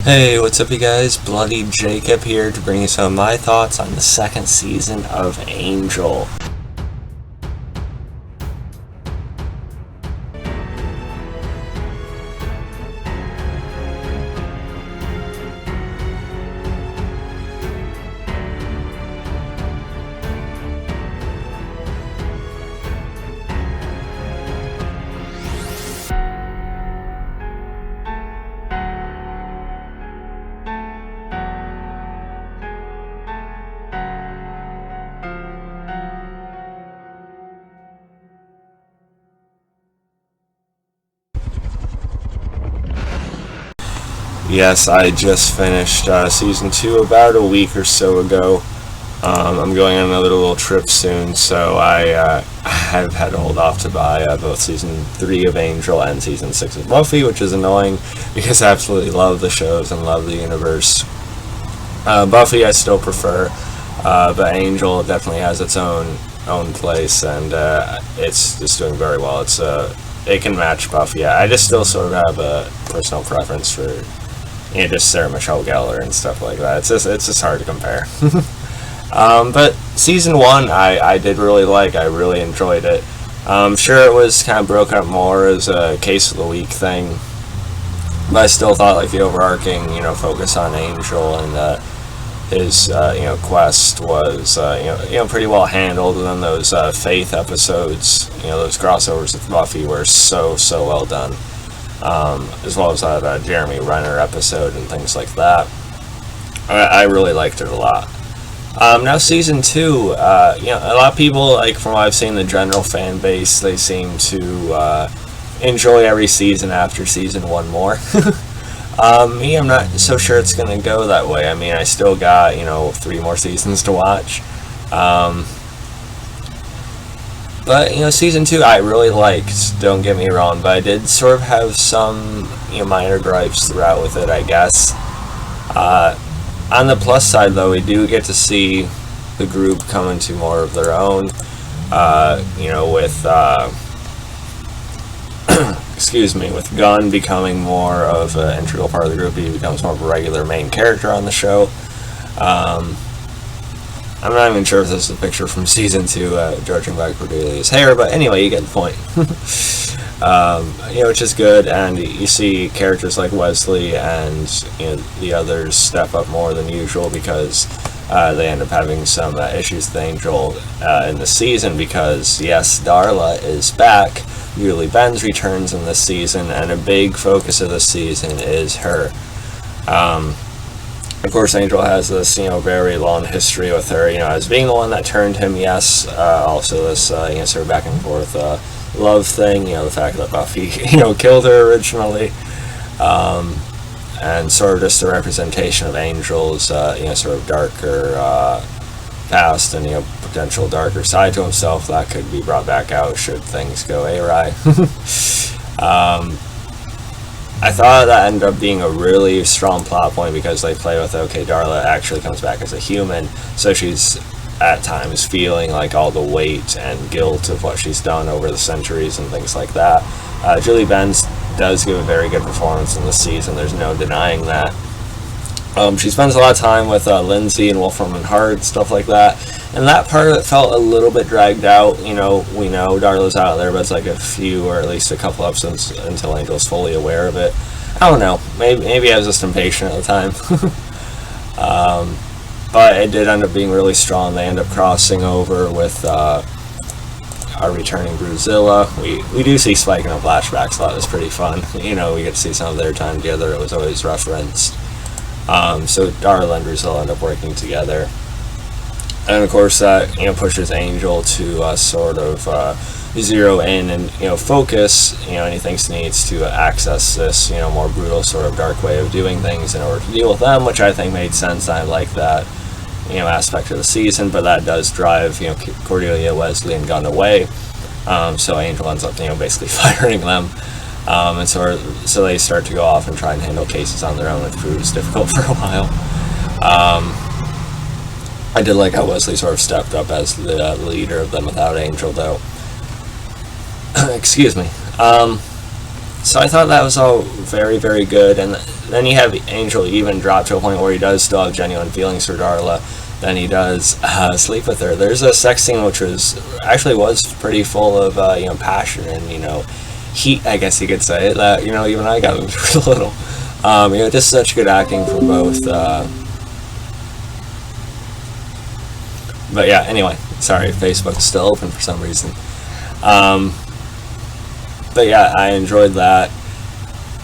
Hey, what's up, you guys? Bloody Jacob here to bring you some of my thoughts on the second season of Angel. Yes, I just finished season 2 about a week or so ago. I'm going on another little trip soon, so I've had to hold off to buy both season 3 of Angel and season 6 of Buffy, which is annoying because I absolutely love the shows and love the universe. Buffy I still prefer, but Angel definitely has its own place, and it's just doing very well. It can match Buffy. I just still sort of have a personal preference for just Sarah Michelle Gellar and stuff like that. It's just hard to compare. But season 1 I did really like. I really enjoyed it. Sure, it was kind of broken up more as a case of the week thing, but I still thought like the overarching focus on Angel and his quest was pretty well handled. And then those Faith episodes, those crossovers with Buffy were so well done. As well as that Jeremy Renner episode and things like that. I really liked it a lot. Now season 2, a lot of people, like from what I've seen, the general fan base, they seem to enjoy every season after season 1 more. Me, I'm not so sure it's going to go that way. I mean, I still got 3 more seasons to watch. But, season 2 I really liked, don't get me wrong, but I did sort of have some, minor gripes throughout with it, I guess. On the plus side, though, we do get to see the group come into more of their own, with, with Gunn becoming more of an integral part of the group. He becomes more of a regular main character on the show. I'm not even sure if this is a picture from season 2, judging by Cordelia's hair, but anyway, you get the point. Which is good, and you see characters like Wesley and the others step up more than usual because they end up having some issues with Angel in the season because, yes, Darla is back. Julie Benz returns in this season, and a big focus of the season is her. Of course, Angel has this, very long history with her, as being the one that turned him, yes. Also this, sort of back and forth love thing, the fact that Buffy, killed her originally. And sort of just a representation of Angel's, sort of darker past and, potential darker side to himself that could be brought back out should things go awry. I thought that ended up being a really strong plot point because they play with, okay, Darla actually comes back as a human, so she's at times feeling like all the weight and guilt of what she's done over the centuries and things like that. Julie Benz does give a very good performance in this season, there's no denying that. She spends a lot of time with Lindsay and Wolfram and Hart, stuff like that, and that part of it felt a little bit dragged out. We know Darla's out there, but it's like a few or at least a couple episodes until Angel's fully aware of it. I don't know, maybe I was just impatient at the time. But it did end up being really strong. They end up crossing over with our returning Bruzilla. We do see Spike in a flashback, so that was pretty fun. We get to see some of their time together. It was always referenced. So Darla and Bruzilla end up working together. And of course that, pushes Angel to sort of zero in and, focus, and he thinks he needs to access this, more brutal sort of dark way of doing things in order to deal with them, which I think made sense. I like that, aspect of the season, but that does drive, Cordelia, Wesley, and Gunn away. So Angel ends up, basically firing them. And so they start to go off and try and handle cases on their own, which proves difficult for a while. I did like how Wesley sort of stepped up as the leader of them without Angel, though. Excuse me. So I thought that was all very, very good, and then you have Angel even drop to a point where he does still have genuine feelings for Darla. Then he does sleep with her. There's a sex scene which was pretty full of passion and heat, I guess you could say. That even I got into it a little. Just such good acting from both. But yeah, anyway, sorry, Facebook's still open for some reason. But yeah, I enjoyed that,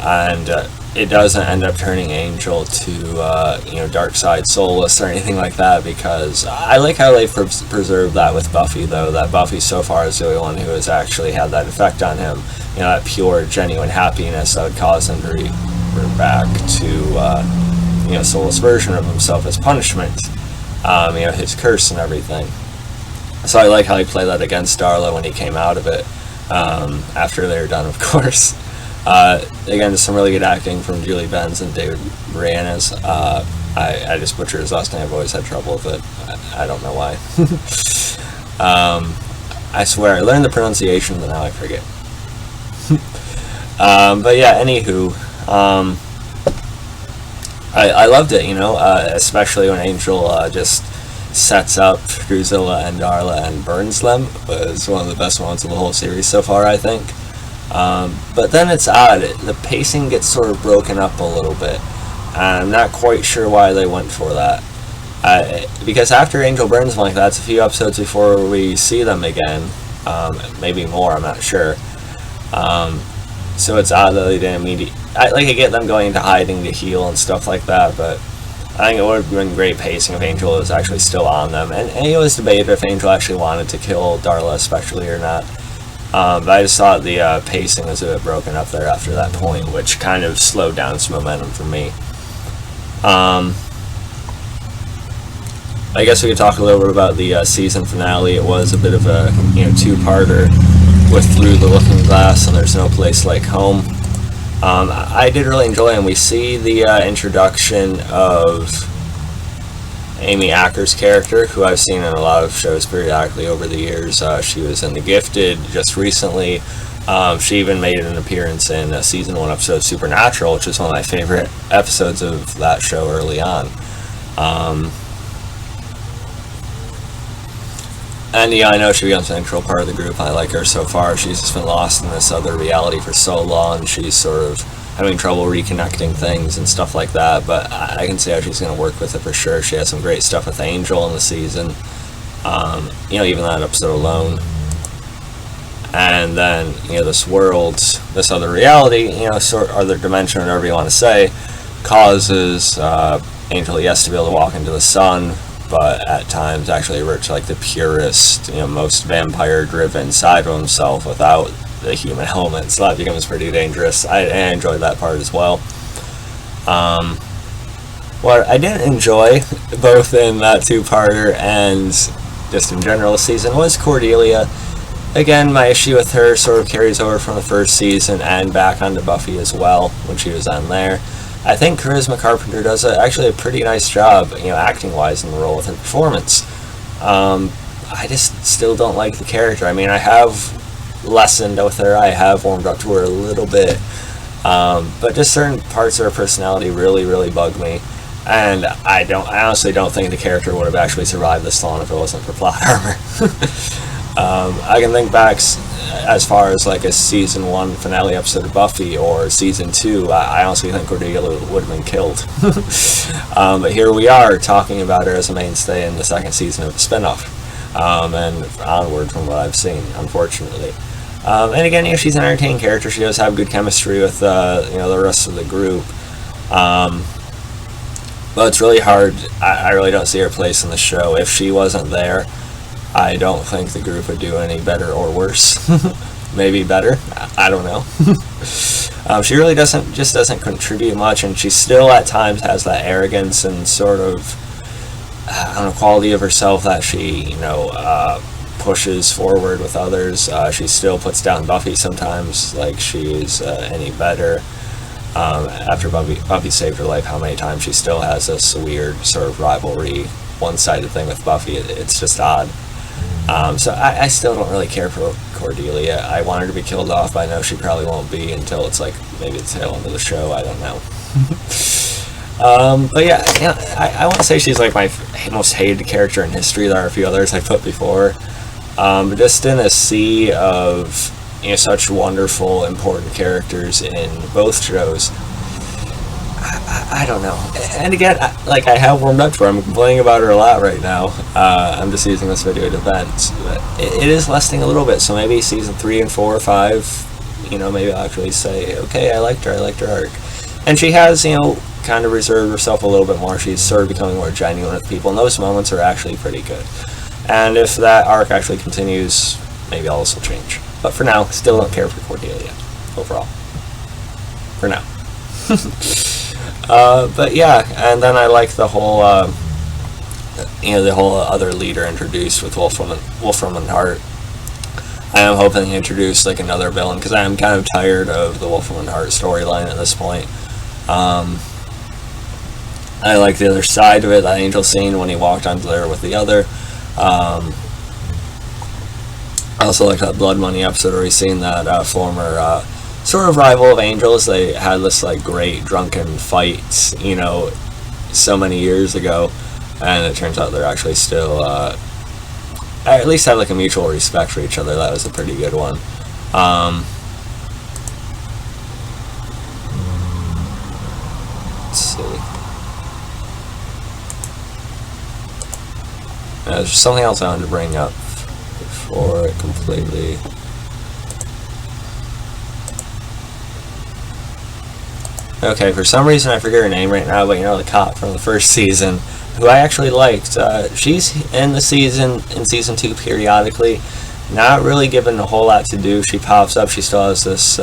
and it doesn't end up turning Angel to dark side soulless or anything like that, because I like how they preserved that with Buffy, though, that Buffy so far is the only one who has actually had that effect on him, that pure, genuine happiness that would cause him to revert back to soulless version of himself as punishment, his curse and everything. So I like how he played that against Darla when he came out of it, after they were done, of course. Again, just some really good acting from Julie Benz and David Boreanaz. I just butchered his last name. I've always had trouble with it. I don't know why. I swear, I learned the pronunciation, but now I forget. But yeah, anywho, I loved it, especially when Angel just sets up Drusilla and Darla and burns them. Was one of the best moments of the whole series so far, I think. But then it's odd. The pacing gets sort of broken up a little bit. I'm not quite sure why they went for that. Because after Angel burns them like that, it's a few episodes before we see them again. Maybe more, I'm not sure. So it's odd that they didn't immediately... I get them going into hiding to heal and stuff like that, but I think it would have been great pacing if Angel was actually still on them. And it was debated if Angel actually wanted to kill Darla especially or not. But I just thought the pacing was a bit broken up there after that point, which kind of slowed down some momentum for me. I guess we could talk a little bit about the season finale. It was a bit of a two-parter with Through the Looking Glass and There's No Place Like Home. I did really enjoy it, and we see the introduction of Amy Acker's character, who I've seen in a lot of shows periodically over the years. She was in The Gifted just recently. She even made an appearance in season 1 episode of Supernatural, which is one of my favorite episodes of that show early on. And yeah, I know she becomes an integral part of the group. I like her so far. She's just been lost in this other reality for so long. She's sort of having trouble reconnecting things and stuff like that, but I can see how she's going to work with it for sure. She has some great stuff with Angel in the season, even that episode alone. And then, this world, this other reality, sort of other dimension, whatever you want to say, causes Angel, yes, to be able to walk into the sun, but at times actually revert to like the purest, most vampire-driven side of himself without the human element. So that becomes pretty dangerous. I enjoyed that part as well. What I didn't enjoy, both in that two-parter and just in general this season, was Cordelia. Again, my issue with her sort of carries over from the first season and back onto Buffy as well when she was on there. I think Charisma Carpenter does actually a pretty nice job, acting-wise in the role with her performance. I just still don't like the character. I mean, I have lessened with her. I have warmed up to her a little bit. But just certain parts of her personality really, really bug me. And I honestly don't think the character would have actually survived this long if it wasn't for plot armor. I can think back as far as like a season 1 finale episode of Buffy or season 2. I honestly think Cordelia would have been killed. But here we are talking about her as a mainstay in the second season of the spinoff, and onward from what I've seen, unfortunately. And again, she's an entertaining character. She does have good chemistry with the rest of the group. But it's really hard. I really don't see her place in the show. If she wasn't there, I don't think the group would do any better or worse. Maybe better. I don't know. She really doesn't contribute much, and she still at times has that arrogance and sort of quality of herself that she pushes forward with others. She still puts down Buffy sometimes, like she's any better. After Buffy saved her life, how many times she still has this weird sort of rivalry, one-sided thing with Buffy. It's just odd. So I still don't really care for Cordelia. I want her to be killed off, but I know she probably won't be until it's like maybe the tail end of the show. I don't know. But yeah, I won't say she's like my most hated character in history. There are a few others I put before. But just in a sea of such wonderful, important characters in both shows, I don't know. And again, I have warmed up to her. I'm complaining about her a lot right now. I'm just using this video to vent. But it is lessening a little bit, so maybe season 3 and 4 or 5, maybe I'll actually say, okay, I liked her arc. And she has, kind of reserved herself a little bit more. She's sort of becoming more genuine with people, and those moments are actually pretty good. And if that arc actually continues, maybe all this will change. But for now, still don't care for Cordelia, overall. For now. But yeah, and then I like the whole, the whole other leader introduced with Wolfram and Hart. I am hoping they introduce like another villain, because I am kind of tired of the Wolfram and Hart storyline at this point. I like the other side of it, that Angel scene when he walked onto there with the other. I also like that Blood Money episode where he's seen that former sort of rival of Angel's. They had this like great drunken fight, so many years ago, and it turns out they're actually still, at least have like a mutual respect for each other. That was a pretty good one. Let's see. There's something else I wanted to bring up before it completely. Okay, for some reason I forget her name right now, but the cop from the first season, who I actually liked. She's in season 2 periodically, not really given a whole lot to do. She pops up. She still has this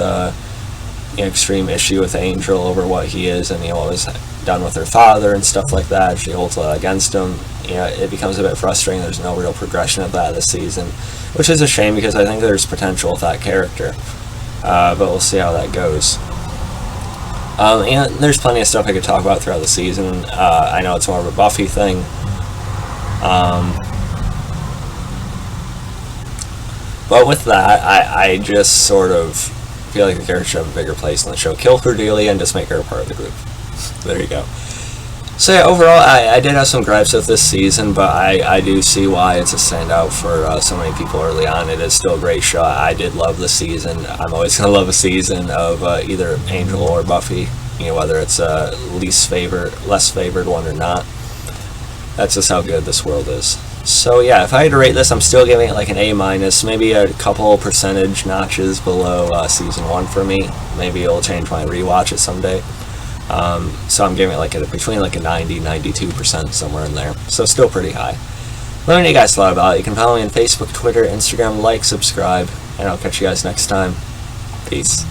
extreme issue with Angel over what he is and what was done with her father and stuff like that. She holds it against him. It becomes a bit frustrating. There's no real progression of that this season, which is a shame because I think there's potential with that character. But we'll see how that goes. And there's plenty of stuff I could talk about throughout the season. I know it's more of a Buffy thing. But with that, I just sort of feel like the character should have a bigger place in the show. Kill Cordelia and just make her a part of the group. There you go. So yeah, overall, I did have some gripes with this season, but I do see why it's a standout for so many people early on. It is still a great show. I did love the season. I'm always going to love a season of either Angel or Buffy, whether it's a less favored one or not. That's just how good this world is. So yeah, if I had to rate this, I'm still giving it like an A-, maybe a couple percentage notches below season 1 for me. Maybe it'll change when I rewatch it someday. So I'm giving it between a 90-92%, somewhere in there. So still pretty high. Let me know what you guys thought about it. You can follow me on Facebook, Twitter, Instagram, subscribe, and I'll catch you guys next time. Peace.